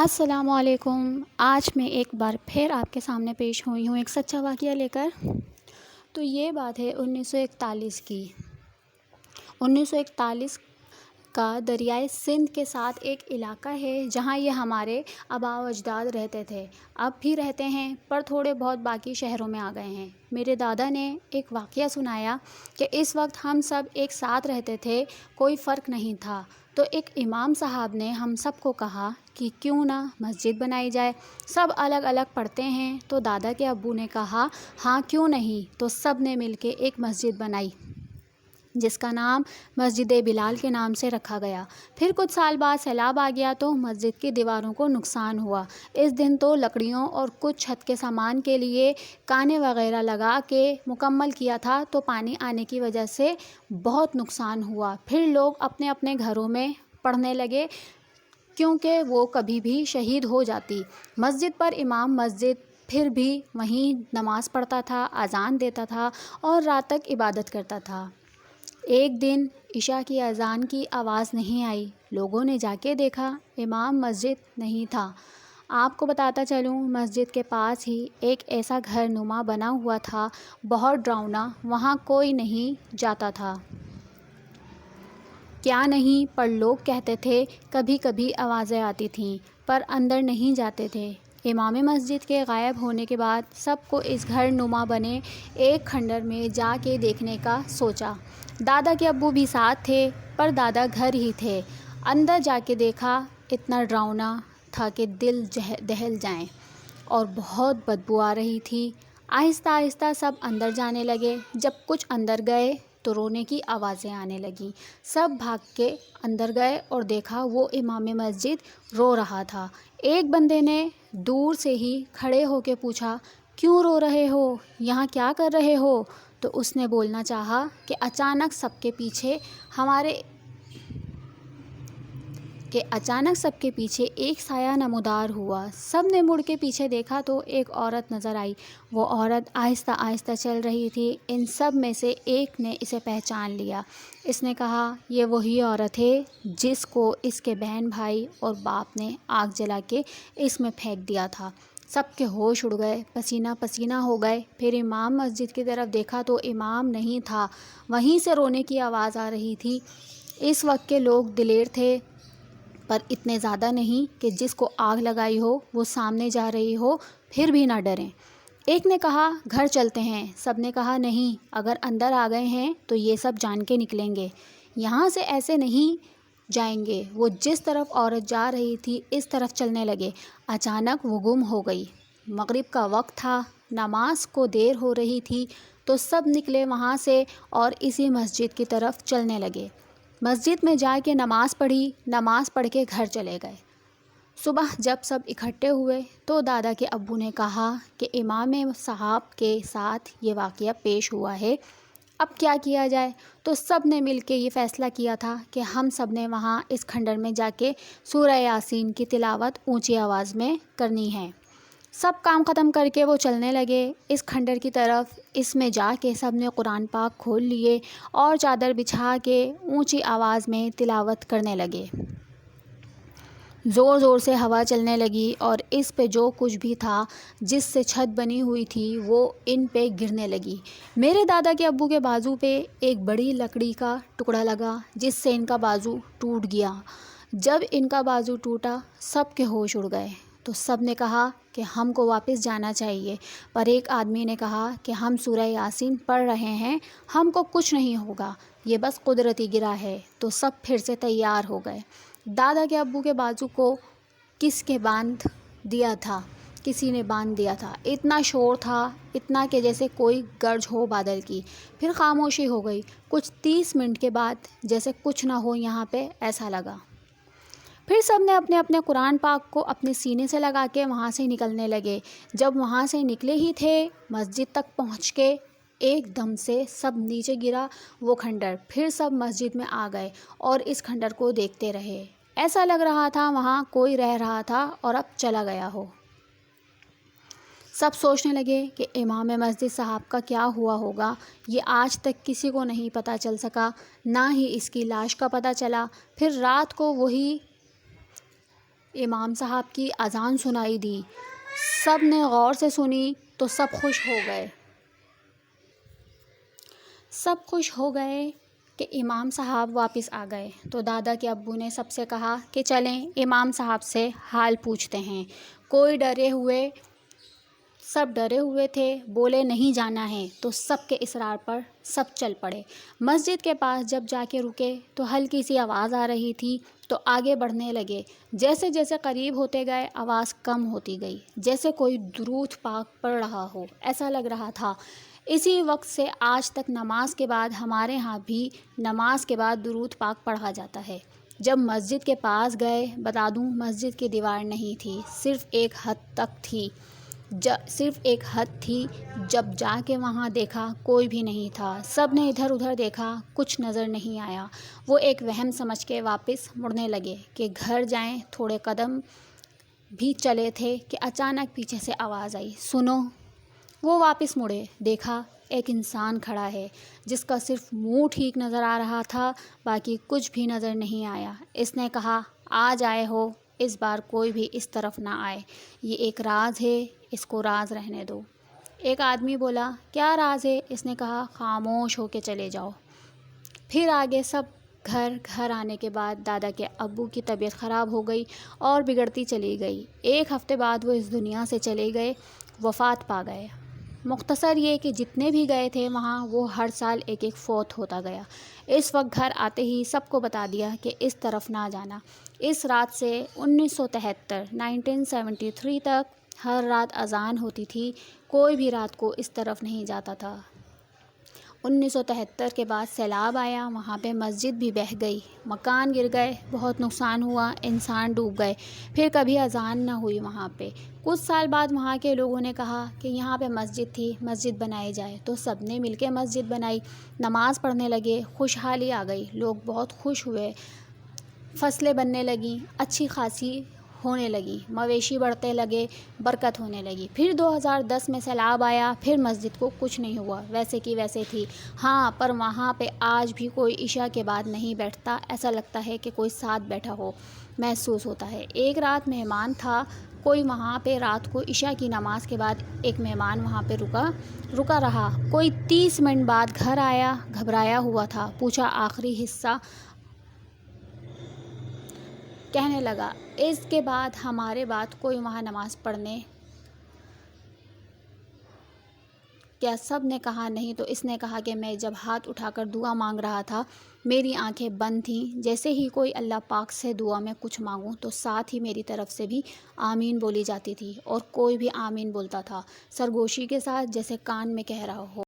السلام علیکم۔ آج میں ایک بار پھر آپ کے سامنے پیش ہوئی ہوں ایک سچا واقعہ لے کر۔ تو یہ بات ہے 1941 کی۔ 1941 کا دریائے سندھ کے ساتھ ایک علاقہ ہے جہاں یہ ہمارے آباء و اجداد رہتے تھے، اب بھی رہتے ہیں، پر تھوڑے بہت باقی شہروں میں آ گئے ہیں۔ میرے دادا نے ایک واقعہ سنایا کہ اس وقت ہم سب ایک ساتھ رہتے تھے، کوئی فرق نہیں تھا۔ تو ایک امام صاحب نے ہم سب کو کہا کہ کیوں نہ مسجد بنائی جائے، سب الگ الگ پڑھتے ہیں۔ تو دادا کے ابو نے کہا ہاں کیوں نہیں، تو سب نے مل کے ایک مسجد بنائی جس کا نام مسجد بلال کے نام سے رکھا گیا۔ پھر کچھ سال بعد سیلاب آ گیا تو مسجد کی دیواروں کو نقصان ہوا۔ اس دن تو لکڑیوں اور کچھ چھت کے سامان کے لیے کانے وغیرہ لگا کے مکمل کیا تھا، تو پانی آنے کی وجہ سے بہت نقصان ہوا۔ پھر لوگ اپنے اپنے گھروں میں پڑھنے لگے کیونکہ وہ کبھی بھی شہید ہو جاتی۔ مسجد پر امام مسجد پھر بھی وہیں نماز پڑھتا تھا، اذان دیتا تھا اور رات تک عبادت کرتا تھا۔ ایک دن عشاء کی اذان کی آواز نہیں آئی، لوگوں نے جا کے دیکھا، امام مسجد نہیں تھا۔ آپ کو بتاتا چلوں، مسجد کے پاس ہی ایک ایسا گھر نما بنا ہوا تھا، بہت ڈراؤنا، وہاں کوئی نہیں جاتا تھا۔ کیا نہیں، پر لوگ کہتے تھے کبھی کبھی آوازیں آتی تھیں، پر اندر نہیں جاتے تھے۔ امام مسجد کے غائب ہونے کے بعد سب کو اس گھر نما بنے ایک کھنڈر میں جا کے دیکھنے کا سوچا۔ دادا کے ابو بھی ساتھ تھے، پر دادا گھر ہی تھے۔ اندر جا کے دیکھا، اتنا ڈراؤنا تھا کہ دل دہل جائیں، اور بہت بدبو آ رہی تھی۔ آہستہ آہستہ سب اندر جانے لگے۔ جب کچھ اندر گئے تو رونے کی آوازیں آنے لگیں۔ سب بھاگ کے اندر گئے اور دیکھا وہ امام مسجد رو رہا تھا۔ ایک بندے نے دور سے ہی کھڑے ہو کے پوچھا، کیوں رو رہے ہو، یہاں کیا کر رہے ہو؟ تو اس نے بولنا چاہا کہ اچانک سب کے پیچھے ایک سایہ نمودار ہوا۔ سب نے مڑ کے پیچھے دیکھا تو ایک عورت نظر آئی۔ وہ عورت آہستہ آہستہ چل رہی تھی۔ ان سب میں سے ایک نے اسے پہچان لیا۔ اس نے کہا یہ وہی عورت ہے جس کو اس کے بہن بھائی اور باپ نے آگ جلا کے اس میں پھینک دیا تھا۔ سب کے ہوش اڑ گئے، پسینہ پسینہ ہو گئے۔ پھر امام مسجد کی طرف دیکھا تو امام نہیں تھا، وہیں سے رونے کی آواز آ رہی تھی۔ اس وقت کے لوگ دلیر تھے، پر اتنے زیادہ نہیں کہ جس کو آگ لگائی ہو وہ سامنے جا رہی ہو پھر بھی نہ ڈریں۔ ایک نے کہا گھر چلتے ہیں، سب نے کہا نہیں، اگر اندر آ گئے ہیں تو یہ سب جان کے نکلیں گے، یہاں سے ایسے نہیں جائیں گے۔ وہ جس طرف عورت جا رہی تھی اس طرف چلنے لگے۔ اچانک وہ گم ہو گئی۔ مغرب کا وقت تھا، نماز کو دیر ہو رہی تھی، تو سب نکلے وہاں سے اور اسی مسجد کی طرف چلنے لگے۔ مسجد میں جا کے نماز پڑھی، نماز پڑھ کے گھر چلے گئے۔ صبح جب سب اکٹھے ہوئے تو دادا کے ابو نے کہا کہ امام صاحب کے ساتھ یہ واقعہ پیش ہوا ہے، اب کیا کیا جائے؟ تو سب نے مل کے یہ فیصلہ کیا تھا کہ ہم سب نے وہاں اس کھنڈر میں جا کے سورہ یاسین کی تلاوت اونچی آواز میں کرنی ہے۔ سب کام ختم کر کے وہ چلنے لگے اس کھنڈر کی طرف۔ اس میں جا کے سب نے قرآن پاک کھول لیے اور چادر بچھا کے اونچی آواز میں تلاوت کرنے لگے۔ زور زور سے ہوا چلنے لگی اور اس پہ جو کچھ بھی تھا جس سے چھت بنی ہوئی تھی وہ ان پہ گرنے لگی۔ میرے دادا کے ابو کے بازو پہ ایک بڑی لکڑی کا ٹکڑا لگا جس سے ان کا بازو ٹوٹ گیا۔ جب ان کا بازو ٹوٹا سب کے ہوش اڑ گئے، تو سب نے کہا کہ ہم کو واپس جانا چاہیے، پر ایک آدمی نے کہا کہ ہم سورہ یاسین پڑھ رہے ہیں، ہم کو کچھ نہیں ہوگا، یہ بس قدرتی گرا ہے۔ تو سب پھر سے تیار ہو گئے۔ دادا کے ابو کے بازو کو کسی نے باندھ دیا تھا۔ اتنا شور تھا، اتنا کہ جیسے کوئی گرج ہو بادل کی۔ پھر خاموشی ہو گئی، کچھ 30 منٹ کے بعد جیسے کچھ نہ ہو یہاں پہ ایسا لگا۔ پھر سب نے اپنے اپنے قرآن پاک کو اپنے سینے سے لگا کے وہاں سے نکلنے لگے۔ جب وہاں سے نکلے ہی تھے، مسجد تک پہنچ کے ایک دم سے سب نیچے گرا وہ کھنڈر۔ پھر سب مسجد میں آ گئے اور اس کھنڈر کو دیکھتے رہے۔ ایسا لگ رہا تھا وہاں کوئی رہ رہا تھا اور اب چلا گیا ہو۔ سب سوچنے لگے کہ امام مسجد صاحب کا کیا ہوا ہوگا، یہ آج تک کسی کو نہیں پتہ چل سکا، نہ ہی اس کی لاش کا پتہ چلا۔ پھر رات کو وہی امام صاحب کی اذان سنائی دی۔ سب نے غور سے سنی تو سب خوش ہو گئے کہ امام صاحب واپس آ گئے۔ تو دادا کے ابو نے سب سے کہا کہ چلیں امام صاحب سے حال پوچھتے ہیں۔ سب ڈرے ہوئے تھے، بولے نہیں جانا ہے، تو سب کے اصرار پر سب چل پڑے۔ مسجد کے پاس جب جا کے رکے تو ہلکی سی آواز آ رہی تھی، تو آگے بڑھنے لگے۔ جیسے جیسے قریب ہوتے گئے آواز کم ہوتی گئی، جیسے کوئی درود پاک پڑھ رہا ہو، ایسا لگ رہا تھا۔ اسی وقت سے آج تک نماز کے بعد ہمارے ہاں بھی نماز کے بعد درود پاک پڑھا جاتا ہے۔ جب مسجد کے پاس گئے، بتا دوں مسجد کی دیوار نہیں تھی، صرف ایک حد تھی۔ جب جا کے وہاں دیکھا کوئی بھی نہیں تھا، سب نے ادھر ادھر دیکھا، کچھ نظر نہیں آیا۔ وہ ایک وہم سمجھ کے واپس مڑنے لگے کہ گھر جائیں۔ تھوڑے قدم بھی چلے تھے کہ اچانک پیچھے سے آواز آئی، سنو۔ وہ واپس مڑے، دیکھا ایک انسان کھڑا ہے جس کا صرف منہ ٹھیک نظر آ رہا تھا، باقی کچھ بھی نظر نہیں آیا۔ اس نے کہا، آج آئے ہو، اس بار کوئی بھی اس طرف نہ آئے، یہ ایک راز ہے، اس کو راز رہنے دو۔ ایک آدمی بولا، کیا راز ہے؟ اس نے کہا، خاموش ہو کے چلے جاؤ۔ پھر آگے سب گھر آنے کے بعد دادا کے ابو کی طبیعت خراب ہو گئی اور بگڑتی چلی گئی۔ 1 ہفتے بعد وہ اس دنیا سے چلے گئے، وفات پا گئے۔ مختصر یہ کہ جتنے بھی گئے تھے وہاں، وہ ہر سال ایک فوت ہوتا گیا۔ اس وقت گھر آتے ہی سب کو بتا دیا کہ اس طرف نہ جانا۔ اس رات سے 1973 تک ہر رات اذان ہوتی تھی، کوئی بھی رات کو اس طرف نہیں جاتا تھا۔ 1973 کے بعد سیلاب آیا، وہاں پہ مسجد بھی بہہ گئی، مکان گر گئے، بہت نقصان ہوا، انسان ڈوب گئے، پھر کبھی اذان نہ ہوئی وہاں پہ۔ کچھ سال بعد وہاں کے لوگوں نے کہا کہ یہاں پہ مسجد تھی، مسجد بنائی جائے، تو سب نے مل کے مسجد بنائی، نماز پڑھنے لگے، خوشحالی آ گئی، لوگ بہت خوش ہوئے، فصلیں بننے لگیں، اچھی خاصی ہونے لگی، مویشی بڑھتے لگے، برکت ہونے لگی۔ پھر 2010 میں سیلاب آیا، پھر مسجد کو کچھ نہیں ہوا، ویسے کی ویسے تھی۔ ہاں، پر وہاں پہ آج بھی کوئی عشاء کے بعد نہیں بیٹھتا، ایسا لگتا ہے کہ کوئی ساتھ بیٹھا ہو، محسوس ہوتا ہے۔ ایک رات مہمان تھا کوئی وہاں پہ، رات کو عشاء کی نماز کے بعد ایک مہمان وہاں پہ رکا رہا، کوئی 30 منٹ بعد گھر آیا، گھبرایا ہوا تھا، پوچھا آخری حصہ، کہنے لگا، اس کے بعد ہمارے بعد کوئی وہاں نماز پڑھنے؟ کیا سب نے کہا نہیں؟ تو اس نے کہا کہ میں جب ہاتھ اٹھا کر دعا مانگ رہا تھا، میری آنکھیں بند تھیں، جیسے ہی کوئی اللہ پاک سے دعا میں کچھ مانگوں تو ساتھ ہی میری طرف سے بھی آمین بولی جاتی تھی، اور کوئی بھی آمین بولتا تھا سرگوشی کے ساتھ، جیسے کان میں کہہ رہا ہو۔